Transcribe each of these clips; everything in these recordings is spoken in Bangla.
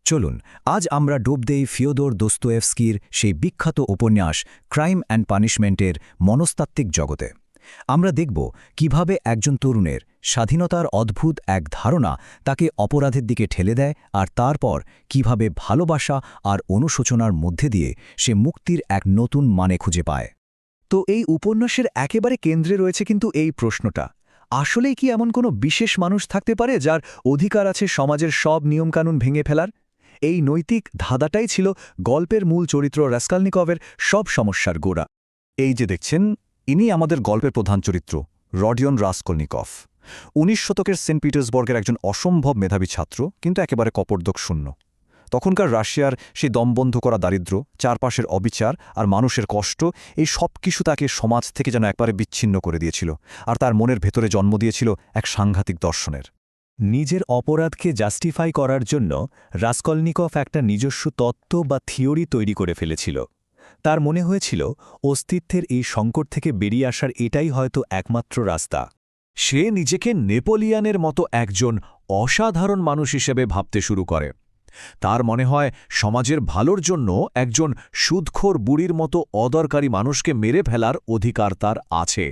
চলুন আজ আমরা ডুব দেই ফিওদর দোস্তোয়েভস্কির সেই বিখ্যাত উপন্যাস ক্রাইম অ্যান্ড পানিশমেন্টের মনস্তাত্ত্বিক জগতে। আমরা দেখব কিভাবে একজন তরুণের স্বাধীনতার অদ্ভুত এক ধারণা তাকে অপরাধের দিকে ঠেলে দেয়, আর তারপর কিভাবে ভালোবাসা আর অনুশোচনার মধ্যে দিয়ে সে মুক্তির এক নতুন মানে খুঁজে পায়। তো এই উপন্যাসের একেবারে কেন্দ্রে রয়েছে কিন্তু এই প্রশ্নটা, আসলেই কি এমন কোনো বিশেষ মানুষ থাকতে পারে যার অধিকার আছে সমাজের সব নিয়মকানুন ভেঙে ফেলার? এই নৈতিক ধাঁধাটাই ছিল গল্পের মূল চরিত্র রাসকলনিকভের সব সমস্যার গোড়া। এই যে দেখছেন, ইনি আমাদের গল্পের প্রধান চরিত্র, রডিয়ন রাসকলনিকভ। ১৯ শতকের সেন্ট পিটার্সবার্গের একজন অসম্ভব মেধাবী ছাত্র, কিন্তু একেবারে কপর্দক শূন্য। তখনকার রাশিয়ার সেই দমবন্ধ করা দারিদ্র্য, চারপাশের অবিচার আর মানুষের কষ্ট, এই সব কিছু তাকে সমাজ থেকে যেন একবারে বিচ্ছিন্ন করে দিয়েছিল, আর তার মনের ভেতরে জন্ম দিয়েছিল এক সাংঘাতিক দর্শনের। নিজের অপরাধকে জাস্টিফাই করার জন্য রাসকলনিকভ একটা নিজস্ব তত্ত্ব বা থিওরি তৈরি করে ফেলেছিল। তার মনে হয়েছিল অস্তিত্বের এই সংকট থেকে বেরিয়ে আসার এটাই হয়তো একমাত্র রাস্তা। সে নিজেকে নেপোলিয়ানের মতো একজন অসাধারণ মানুষ হিসেবে ভাবতে শুরু করে। তার মনে হয় সমাজের ভালোর জন্য একজন সুদখোর বুড়ির মতো অদরকারি মানুষকে মেরে ফেলার অধিকার তার আছে।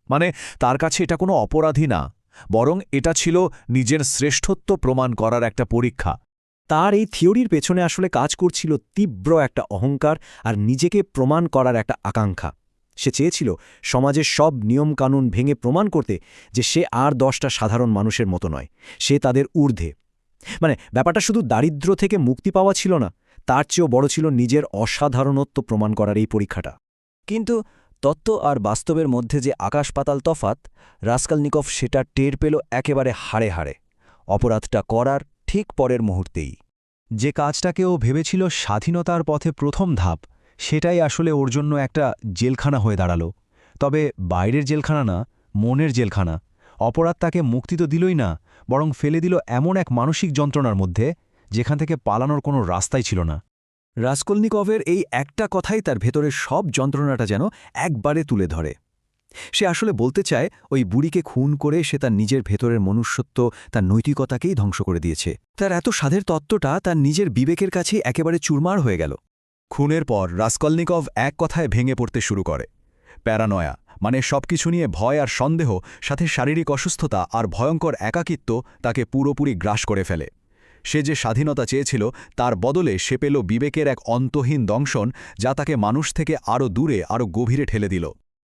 মানে তার কাছে এটা কোনো অপরাধী না, বরং এটা ছিল নিজের শ্রেষ্ঠত্ব প্রমাণ করার একটা পরীক্ষা। তার এই থিওরির পেছনে আসলে কাজ করছিল তীব্র একটা অহংকার আর নিজেকে প্রমাণ করার একটা আকাঙ্ক্ষা। সে চেয়েছিল সমাজের সব নিয়মকানুন ভেঙে প্রমাণ করতে যে সে আর 10টা সাধারণ মানুষের মতো নয়, সে তাদের ঊর্ধ্বে। মানে ব্যাপারটা শুধু দারিদ্র্য থেকে মুক্তি পাওয়া ছিল না, তার চেয়েও বড় ছিল নিজের অসাধারণত্ব প্রমাণ করার এই পরীক্ষাটা। কিন্তু তত্ত্ব আর বাস্তবের মধ্যে যে আকাশ পাতাল তফাত, রাসকলনিকভ সেটা টের পেল একেবারে হাড়ে হাড়ে, অপরাধটা করার ঠিক পরের মুহূর্তেই। যে কাজটাকে ও ভেবেছিল স্বাধীনতার পথে প্রথম ধাপ, সেটাই আসলে ওর জন্য একটা জেলখানা হয়ে দাঁড়ালো। তবে বাইরের জেলখানা না, মনের জেলখানা। অপরাধ তাকে মুক্তি তো দিলই না, বরং ফেলে দিল এমন এক মানসিক যন্ত্রণার মধ্যে যেখান থেকে পালানোর কোনো রাস্তাই ছিল না। রাসকলনিকভের এই একটা কথাই তার ভেতরের সব যন্ত্রণাটা যেন একবারে তুলে ধরে। সে আসলে বলতে চায় ওই বুড়িকে খুন করে সে তার নিজের ভেতরের মনুষ্যত্ব, তার নৈতিকতাকেই ধ্বংস করে দিয়েছে। তার এত সাধের তত্ত্বটা তার নিজের বিবেকের কাছেই একেবারে চুরমার হয়ে গেল। খুনের পর রাসকলনিকভ এক কথায় ভেঙে পড়তে শুরু করে। প্যারানয়া, মানে সবকিছু নিয়ে ভয় আর সন্দেহ, সাথে শারীরিক অসুস্থতা আর ভয়ঙ্কর একাকিত্ব তাকে পুরোপুরি গ্রাস করে ফেলে। সে যে স্বাধীনতা চেয়েছিল, তার বদলে সে পেল বিবেকের এক অন্তহীন দংশন, যা তাকে মানুষ থেকে আরও দূরে, আরও গভীরে ঠেলে দিল।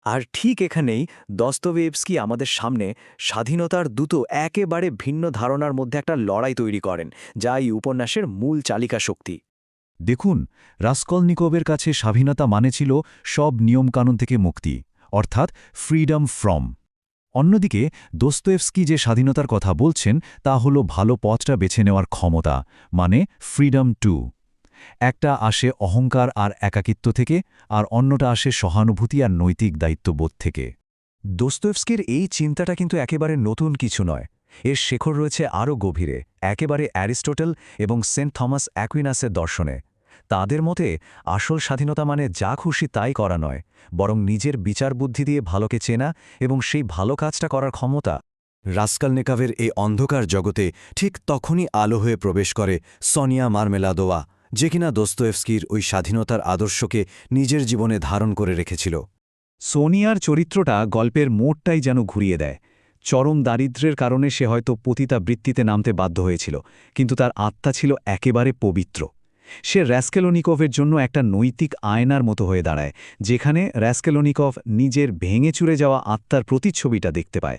আর ঠিক এখানেই দস্তোয়েভস্কি আমাদের সামনে স্বাধীনতার দুটো একেবারে ভিন্ন ধারণার মধ্যে একটা লড়াই তৈরি করেন, যা এই উপন্যাসের মূল চালিকা শক্তি। দেখুন, রাসকলনিকভের কাছে স্বাধীনতা মানে ছিল সব নিয়মকানুন থেকে মুক্তি, অর্থাৎ ফ্রিডম ফ্রম। অন্যদিকে দোস্তোয়েভস্কি যে স্বাধীনতার কথা বলছেন তা হল ভালো পথটা বেছে নেওয়ার ক্ষমতা, মানে ফ্রিডম টু। একটা আসে অহংকার আর একাকিত্ব থেকে, আর অন্যটা আসে সহানুভূতি আর নৈতিক দায়িত্ববোধ থেকে। দোস্তোয়েভস্কির এই চিন্তাটা কিন্তু একেবারে নতুন কিছু নয়, এর শেকড় রয়েছে আরও গভীরে, একেবারে অ্যারিস্টটল এবং সেন্ট থমাস অ্যাকুইনাসের দর্শনে। তাদের মতে আসল স্বাধীনতা মানে যা খুশি তাই করা নয়, বরং নিজের বিচার বুদ্ধি দিয়ে ভালোকে চেনা এবং সেই ভালো কাজটা করার ক্ষমতা। রাসকলনিকভের এই অন্ধকার জগতে ঠিক তখনই আলো হয়ে প্রবেশ করে সোনিয়া মারমেলাদোভা, যে কিনা দোস্তোয়েভস্কির ওই স্বাধীনতার আদর্শকে নিজের জীবনে ধারণ করে রেখেছিল। সোনিয়ার চরিত্রটা গল্পের মোড়টাই যেন ঘুরিয়ে দেয়। চরম দারিদ্র্যের কারণে সে হয়তো পতিতা বৃত্তিতে নামতে বাধ্য হয়েছিল, কিন্তু তার আত্মা ছিল একেবারে পবিত্র। সে রাসকলনিকভের জন্য একটা নৈতিক আয়নার মতো হয়ে দাঁড়ায়, যেখানে রাসকলনিকভ নিজের ভেঙে চুরে যাওয়া আত্মার প্রতিচ্ছবিটা দেখতে পায়।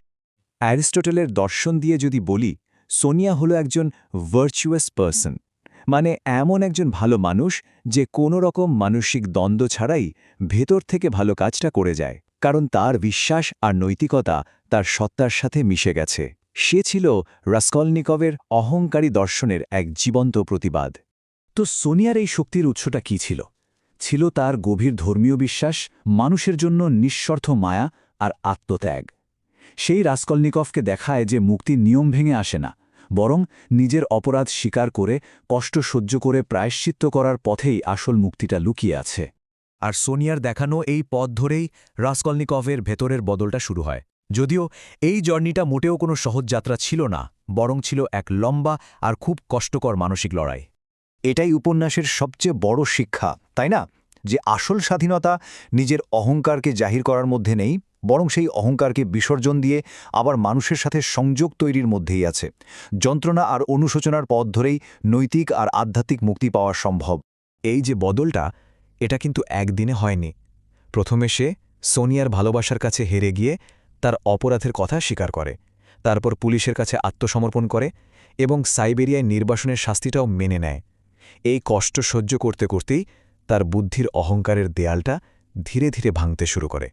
অ্যারিস্টটলের দর্শন দিয়ে যদি বলি, সোনিয়া হলো একজন ভার্চুয়াস পার্সন, মানে এমন একজন ভালো মানুষ যে কোনো রকম মানসিক দ্বন্দ্ব ছাড়াই ভেতর থেকে ভালো কাজটা করে যায়, কারণ তার বিশ্বাস আর নৈতিকতা তার সত্তার সাথে মিশে গেছে। সে ছিল রাসকলনিকভের অহংকারী দর্শনের এক জীবন্ত প্রতিবাদ। তো সোনিয়ার এই শক্তির উৎসটা কী ছিল? ছিল তার গভীর ধর্মীয় বিশ্বাস, মানুষের জন্য নিঃস্বার্থ মায়া আর আত্মত্যাগ। সেই রাসকলনিকভকে দেখায় যে মুক্তির নিয়ম ভেঙে আসে না, বরং নিজের অপরাধ স্বীকার করে, কষ্ট সহ্য করে প্রায়শ্চিত্ত করার পথেই আসল মুক্তিটা লুকিয়ে আছে। আর সোনিয়ার দেখানো এই পথ ধরেই রাসকলনিকভের ভেতরের বদলটা শুরু হয়। যদিও এই জার্নিটা মোটেও কোনো সহজ যাত্রা ছিল না, বরং ছিল এক লম্বা আর খুব কষ্টকর মানসিক লড়াই। এটাই উপন্যাসের সবচেয়ে বড় শিক্ষা, তাই না? যে আসল স্বাধীনতা নিজের অহংকারকে জাহির করার মধ্যে নেই, বরং সেই অহংকারকে বিসর্জন দিয়ে আবার মানুষের সাথে সংযোগ তৈরির মধ্যেই আছে। যন্ত্রণা আর অনুশোচনার পথ ধরেই নৈতিক আর আধ্যাত্মিক মুক্তি পাওয়া সম্ভব। এই যে বদলটা, এটা কিন্তু একদিনে হয়নি। প্রথমে সে সোনিয়ার ভালোবাসার কাছে হেরে গিয়ে তার অপরাধের কথা স্বীকার করে, তারপর পুলিশের কাছে আত্মসমর্পণ করে এবং সাইবেরিয়ায় নির্বাসনের শাস্তিটাও মেনে নেয়। এই কষ্ট সহ্য করতে করতেই তার বুদ্ধির অহংকারের দেয়ালটা ধীরে ধীরে ভাঙতে শুরু করে।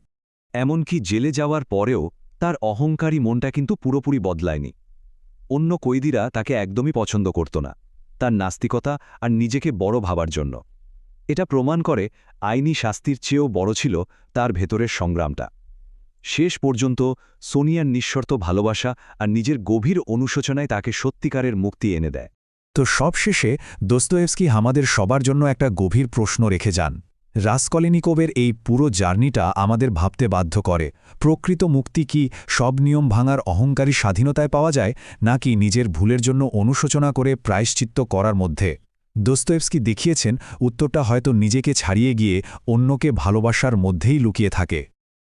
এমনকি জেলে যাওয়ার পরেও তার অহংকারী মনটা কিন্তু পুরোপুরি বদলায়নি। অন্য কয়েদিরা তাকে একদমই পছন্দ করত না, তার নাস্তিকতা আর নিজেকে বড় ভাবার জন্য। এটা প্রমাণ করে আইনি শাস্তির চেয়েও বড় ছিল তার ভেতরের সংগ্রামটা। শেষ পর্যন্ত সোনিয়ার নিঃশর্ত ভালোবাসা আর নিজের গভীর অনুশোচনায় তাকে সত্যিকারের মুক্তি এনে দেয়। তো সবশেষে দোস্তোয়েভস্কি আমাদের সবার জন্য একটা গভীর প্রশ্ন রেখে যান। রাসকলিনিকোভের এই পুরো জার্নিটা আমাদের ভাবতে বাধ্য করে, প্রকৃত মুক্তি কি সব নিয়ম ভাঙার অহংকারী স্বাধীনতায় পাওয়া যায়, নাকি নিজের ভুলের জন্য অনুশোচনা করে প্রায়শ্চিত্ত করার মধ্যে? দোস্তোয়েভস্কি দেখিয়েছেন উত্তরটা হয়তো নিজেকে ছাড়িয়ে গিয়ে অন্যকে ভালোবাসার মধ্যেই লুকিয়ে থাকে।